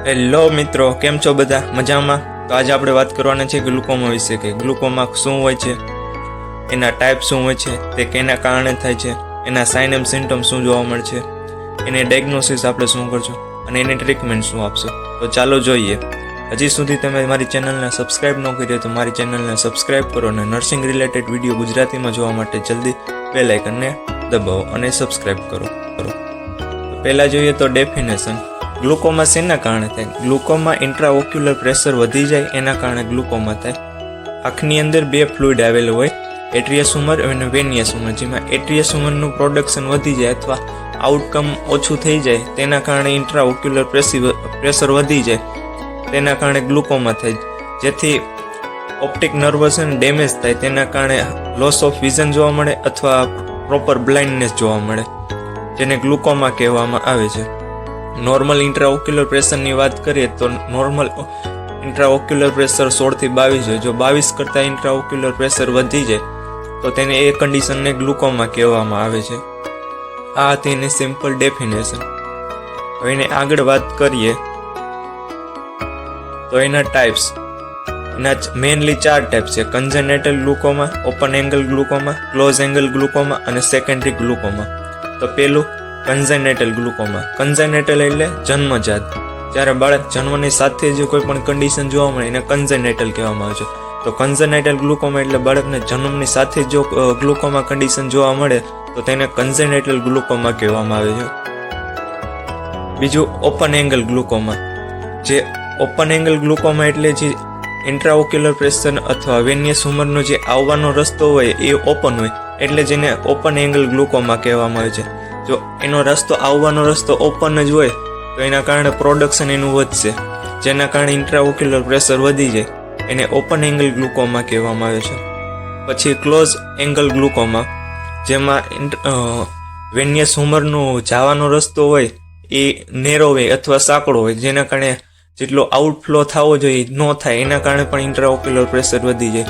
Hello મિત્રો, કેમ છો બધા? મજામાં? તો આજે આપણે વાત કરવાના છે ગ્લુકોમા વિશે કે ગ્લુકોમા શું હોય છે, એના ટાઈપ શું હોય છે, તે કેના કારણે થાય છે, એના સાઇન એન્ડ સિમ્ટમ શું જોવા મળે છે, એને ડાયગ્નોસિસ આપણે શું કરશું અને એની ટ્રીટમેન્ટ શું આપશું. તો ચાલો જોઈએ. હજી સુધી તમે મારી ચેનલને સબસ્ક્રાઇબ ન કરી હોય તો મારી ચેનલને સબસ્ક્રાઇબ કરો અને નર્સિંગ રિલેટેડ વિડીયો ગુજરાતીમાં જોવા માટે જલ્દી બેલ આઇકનને દબાવો અને સબસ્ક્રાઇબ કરો. પહેલાં જોઈએ તો ડેફિનેશન. ગ્લુકોમા શેના કારણે થાય? ગ્લુકોમા ઇન્ટ્રાઓક્યુલર પ્રેશર વધી જાય એના કારણે ગ્લુકોમા થાય. આંખની અંદર બે ફ્લુઇડ આવેલું હોય, એટ્રિયસ હ્યુમર અને વેનિયસ હ્યુમર, જેમાં એટ્રિયસ હ્યુમરનું પ્રોડક્શન વધી જાય અથવા આઉટકમ ઓછું થઈ જાય તેના કારણે ઇન્ટ્રાઓક્યુલર પ્રેશર વધી જાય તેના કારણે ગ્લુકોમા થાય, જેથી ઓપ્ટિક નર્વસને ડેમેજ થાય, તેના કારણે લોસ ઓફ વિઝન જોવા મળે અથવા પ્રોપર બ્લાઇન્ડનેસ જોવા મળે, જેને ગ્લુકોમા કહેવામાં આવે છે. નોર્મલ ઇન્ટ્રાઓક્યુલર પ્રેશરની વાત કરીએ તો નોર્મલ ઇન્ટ્રાઓક્યુલર પ્રેશર 16 થી 22 હોય. જો 22 કરતાં ઇન્ટ્રાઓક્યુલર પ્રેશર વધી જાય તો તેને એ કન્ડિશનને ગ્લુકોમા કહેવામાં આવે છે. આ હતી એની સિમ્પલ ડેફિનેશન. હવે એને આગળ વાત કરીએ તો એના ટાઈપ્સ. એના મેઇનલી 4 ટાઈપ છે: congenital glaucoma, open angle glaucoma, close angle glaucoma અને સેકન્ડરી ગ્લુકોમા. તો પેલું કન્જેનેટલ ગ્લુકોમા. કન્જેનેટલ એટલે જન્મજાત. જ્યારે બાળક જન્મની સાથે જો કોઈ પણ કન્ડિશન જોવા મળે એને કન્જેનેટલ કહેવામાં આવે છે. તો કન્જેનેટલ ગ્લુકોમા એટલે બાળકને જન્મની સાથે જો ગ્લુકોમા કન્ડિશન જોવા મળે તો તેને કન્જેનેટલ ગ્લુકોમા કહેવામાં આવે છે. બીજું ઓપન એંગલ ગ્લુકોમા. જે ઓપન એંગલ ગ્લુકોમા એટલે જે ઇન્ટ્રાઓક્યુલર પ્રેશર અથવા વેનિયસ હ્યુમરનો જે આવવાનો રસ્તો હોય એ ઓપન હોય એટલે જેને ઓપન એંગલ ગ્લુકોમા કહેવામાં આવે છે. જો એનો રસ્તો આવવાનો રસ્તો ઓપન જ હોય તો એના કારણે પ્રોડક્શન એનું વધશે, જેના કારણે ઇન્ટ્રાઓક્યુલર પ્રેશર વધી જાય, એને ઓપન એંગલ ગ્લુકોમા કહેવામાં આવે છે. પછી ક્લોઝ એંગલ ગ્લુકોમા, જેમાં વેનિયસ હ્યુમરનો જવાનો રસ્તો હોય એ નેરો હોય અથવા સાંકડો હોય, જેના કારણે જેટલો આઉટફ્લો થવો જોઈએ ન થાય, એના કારણે પણ ઇન્ટ્રાઓક્યુલર પ્રેશર વધી જાય.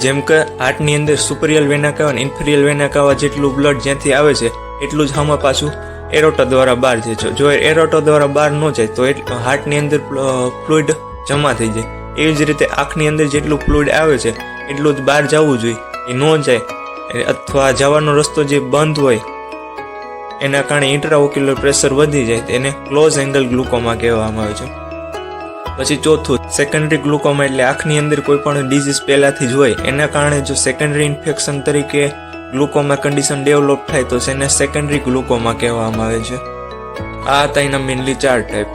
જેમ કે હાર્ટની અંદર સુપરિયર વેના કહેવા અને ઇન્ફિરિયર વેના કહેવા જેટલું બ્લડ જ્યાંથી આવે છે એટલું જ આમાં પાછું એરોટા દ્વારા બહાર જાય છે. જો એરોટા દ્વારા બહાર ન જાય તો હાર્ટની અંદર ફ્લુઇડ જમા થઈ જાય. એવી જ રીતે આંખની અંદર જેટલું ફ્લુઇડ આવે છે એટલું જ બહાર જવું જોઈએ, એ ન જાય અથવા જવાનો રસ્તો જે બંધ હોય એના કારણે ઇન્ટ્રાઓક્યુલર પ્રેશર વધી જાય, તેને ક્લોઝ એંગલ ગ્લુકોમા કહેવામાં આવે છે. પછી ચોથું સેકન્ડરી ગ્લુકોમા એટલે આંખની અંદર કોઈ પણ ડિઝીઝ પહેલાથી જ હોય એના કારણે જો સેકન્ડરી ઇન્ફેક્શન તરીકે ગ્લુકોમા કન્ડિશન ડેવલપ થાય તો તેને સેકન્ડરી ગ્લુકોમા કહેવામાં આવે છે. આ હતા એના મેઇનલી 4 ટાઈપ.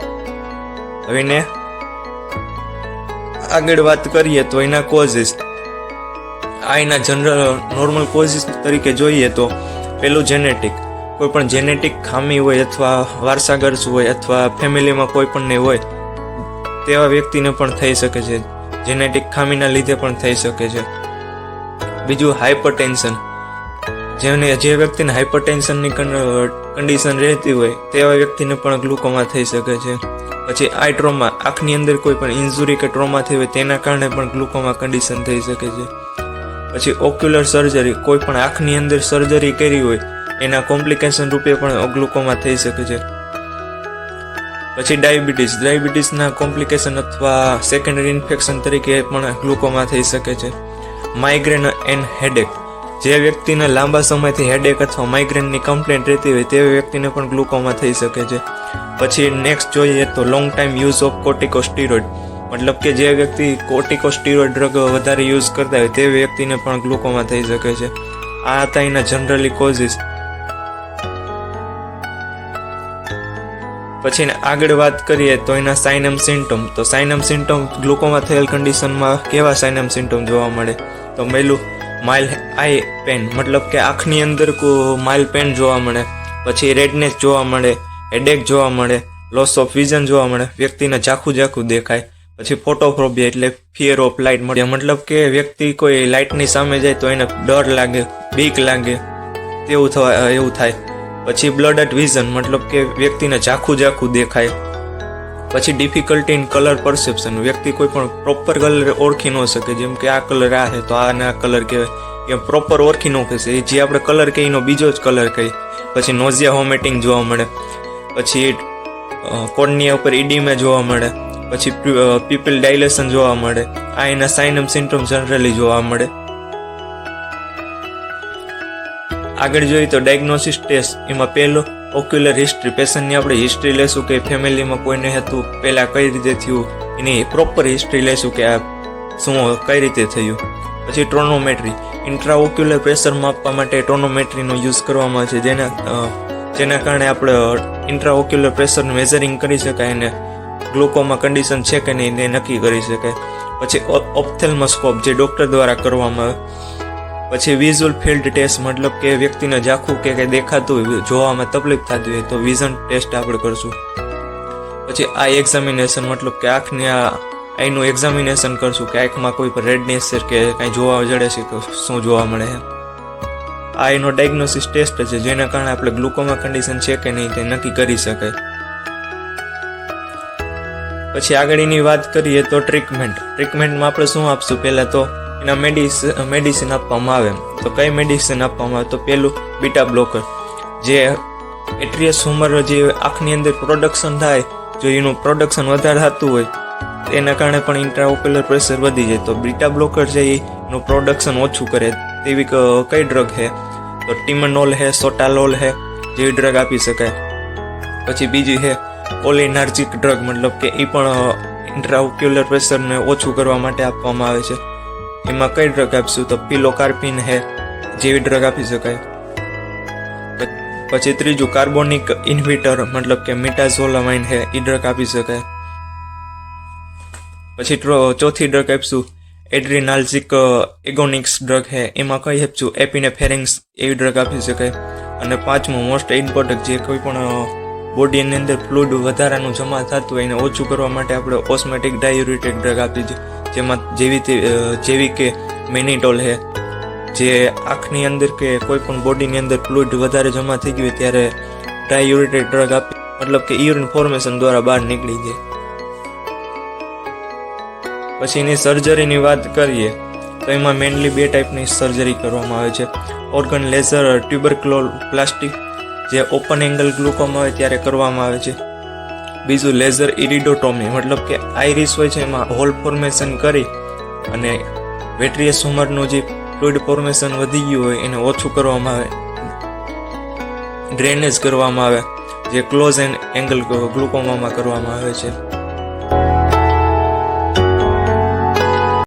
હવે એને આગળ વાત કરીએ તો એના કોઝિસ. આ એના જનરલ નોર્મલ કોઝિસ તરીકે જોઈએ તો પેલું જેનેટિક. કોઈ પણ જેનેટિક ખામી હોય અથવા વારસાગત હોય અથવા ફેમિલીમાં કોઈ પણ ને હોય તેવા વ્યક્તિને પણ થઈ શકે છે, જેનેટિક ખામીના લીધે પણ થઈ શકે છે. બીજું હાઇપરટેન્શન. જે વ્યક્તિને હાઇપરટેન્શનની કન્ડિશન રહેતી હોય તેવા વ્યક્તિને પણ ગ્લુકોમા થઈ શકે છે. પછી આઈ ટ્રોમા. આંખની અંદર કોઈ પણ ઇન્જુરી કે ટ્રોમા થઈ હોય તેના કારણે પણ ગ્લુકોમા કન્ડિશન થઈ શકે છે. પછી ઓક્યુલર સર્જરી. કોઈ પણ આંખની અંદર સર્જરી કરી હોય એના કોમ્પ્લિકેશન રૂપે પણ ગ્લુકોમા થઈ શકે છે. પછી ડાયાબિટીસ. ડાયાબિટીસના કોમ્પ્લિકેશન અથવા સેકન્ડરી ઇન્ફેક્શન તરીકે પણ ગ્લુકોમા થઈ શકે છે. Migraine and headache. જે વ્યક્તિને લાંબા સમયથી હેડેક અથવા માઇગ્રેનની કમ્પ્લેન્ટ રહેતી હોય તે વ્યક્તિને પણ ગ્લુકોમા થઈ શકે છે. પછી નેક્સ્ટ જોઈએ તો લોંગ ટાઈમ યુઝ ઓફ કોર્ટિકોસ્ટીરોઇડ. મતલબ કે જે વ્યક્તિ કોર્ટિકોસ્ટીરોઇડ ડ્રગ વધારે યુઝ કરતા હોય તે વ્યક્તિને પણ ગ્લુકોમા થઈ શકે છે. આ હતા એના જનરલી કોઝિસ. પછી આગળ વાત કરીએ તો એના સાઇન એન્ડ સિમ્ટમ. તો સાઇન એન્ડ સિમ્ટમ ગ્લુકોમા થયેલ કન્ડિશનમાં કેવા સાઇન એન્ડ સિમ્ટમ જોવા મળે? તો પહેલું માઇલ્ડ આઈ પેન, મતલબ કે આંખની અંદર માઇલ્ડ પેન જોવા મળે. પછી રેડનેસ જોવા મળે, હેડેક જોવા મળે, લોસ ઓફ વિઝન જોવા મળે, વ્યક્તિને ઝાખું દેખાય. પછી ફોટોફોબિયા એટલે ફિયર ઓફ લાઇટ મળે, મતલબ કે વ્યક્તિ કોઈ લાઇટની સામે જાય તો એને ડર લાગે, બીક લાગે, એવું થાય. પછી બ્લડડ વિઝન, મતલબ કે વ્યક્તિને ઝાખું દેખાય. પછી ડિફિકલ્ટી ઇન કલર પરસેપ્શન. વ્યક્તિ કોઈ પણ પ્રોપર કલર ઓળખી ન શકે, જેમ કે આ કલર આ છે તો આ કલર કહેવાય, એ પ્રોપર ઓળખી ન શકે. જે આપણે કલર કહીએ એનો બીજો જ કલર કહીએ. પછી નોઝિયા વોમિટિંગ જોવા મળે. પછી કોર્નિયા ઉપર ઇડીમે જોવા મળે, પછી પીપલ ડાયલેશન જોવા મળે. આ એના સાઇન એન્ડ સિમ્પટમ જનરલી જોવા મળે. આગળ જોઈએ તો ડાયગ્નોસિસ ટેસ્ટ. એમાં પહેલો ઓક્યુલર હિસ્ટ્રી. પેશન્ટની આપણે હિસ્ટ્રી લેશું કે ફેમિલીમાં કોઈને હતું, પહેલાં કઈ રીતે થયું, એની પ્રોપર હિસ્ટ્રી લેશું કે આ શું કઈ રીતે થયું. પછી ટ્રોનોમેટ્રી. ઇન્ટ્રાઓક્યુલર પ્રેશર માપવા માટે ટ્રોનોમેટ્રીનો યુઝ કરવામાં આવે છે, જેના કારણે આપણે ઇન્ટ્રાઓક્યુલર પ્રેશરનું મેઝરિંગ કરી શકાય અને ગ્લુકોમા કન્ડિશન છે કે નહીં એ નક્કી કરી શકાય. પછી ઓપ્થેલ્મોસ્કોપ, જે ડૉક્ટર દ્વારા કરવામાં આવે. પછી વિઝ્યુઅલ ફિલ્ડ ટેસ્ટ, મતલબ કે વ્યક્તિને ઝાંખું કે કંઈ દેખાતું હોય, જોવામાં તકલીફ થતી હોય તો વિઝન ટેસ્ટ આપણે કરશું. પછી આઈ એક્ઝામિનેશન, મતલબ કે આંખની આઈનું એક્ઝામિનેશન કરશું કે આંખમાં કોઈ પણ રેડનેસ છે કે કાંઈ જોવા જડે છે કે શું જોવા મળે છે. આ એનો ડાયગ્નોસિસ ટેસ્ટ છે, જેના કારણે આપણે ગ્લુકોમા કન્ડિશન છે કે નહીં તે નક્કી કરી શકાય. પછી આગળની વાત કરીએ તો ટ્રીટમેન્ટમાં આપણે શું આપશું? પહેલાં તો એના મેડિસિન આપવામાં આવે. તો કઈ મેડિસિન આપવામાં આવે? તો પહેલું બીટા બ્લોકર, જે એટ્રિયસ હ્યુમર જે આંખની અંદર પ્રોડક્શન થાય, જો એનું પ્રોડક્શન વધારે થતું હોય એના કારણે પણ ઇન્ટ્રાઓક્યુલર પ્રેશર વધી જાય. તો બીટા બ્લોકર છે એનું પ્રોડક્શન ઓછું કરે તેવી કઈ ડ્રગ છે? તો ટિમનોલ છે, સોટાલોલ છે, જેવી ડ્રગ આપી શકાય. પછી બીજી છે કોલિનાર્જિક ડ્રગ, મતલબ કે એ પણ ઇન્ટ્રાઓક્યુલર પ્રેશરને ઓછું કરવા માટે આપવામાં આવે છે. એમાં કઈ ડ્રગ આપીશું? તો પિલોકાર્પિન છે, જેવી ડ્રગ આપી શકાય. પછી ત્રીજું કાર્બોનિક ઇન્હિબિટર, મતલબ કે મિટાઝોલામાઇન છે, એ ડ્રગ આપી શકાય. પછી ચોથી ડ્રગ આપીશું એડ્રીનાલ્જિક એગોનિક્સ ડ્રગ છે, એમાં કઈ આપીશું? એપિનેફેરિન્સ, એવી ડ્રગ આપી શકાય. અને પાંચમું મોસ્ટ ઇમ્પોર્ટન્ટ, જે કોઈ પણ બોડીની અંદર ફ્લુઇડ વધારાનું જમા થતું હોય એને ઓછું કરવા માટે આપણે ઓસ્મેટિક ડાયુરેટિક ડ્રગ આપી છે, જેમાં જેવી કે મેનિટોલ છે, જે આંખની અંદર કે કોઈ પણ બોડીની અંદર ફ્લુઇડ વધારે જમા થઈ ગયું ત્યારે ડાયુરેટિક ડ્રગ આપી, મતલબ કે યુરિન ફોર્મેશન દ્વારા બહાર નીકળી જાય. પછી એની સર્જરીની વાત કરીએ તો એમાં મેઇનલી બે ટાઈપની સર્જરી કરવામાં આવે છે. ઓર્ગન લેઝર ટ્યુબરક્લોપ્લાસ્ટી, જે ઓપન એંગલ ગ્લુકોમા હોય ત્યારે કરવામાં આવે છે. બીજું લેઝર ઇરિડોટોમી, મતલબ કે આઈરિસ હોય છે એમાં હોલ ફોર્મેશન કરી અને વેટ્રિયસ હ્યુમરનું જે ફ્લુઇડ ફોર્મેશન વધી ગયું હોય એને ઓછું કરવામાં આવે, ડ્રેનેજ કરવામાં આવે, જે ક્લોઝ એંગલ ગ્લુકોમામાં કરવામાં આવે છે.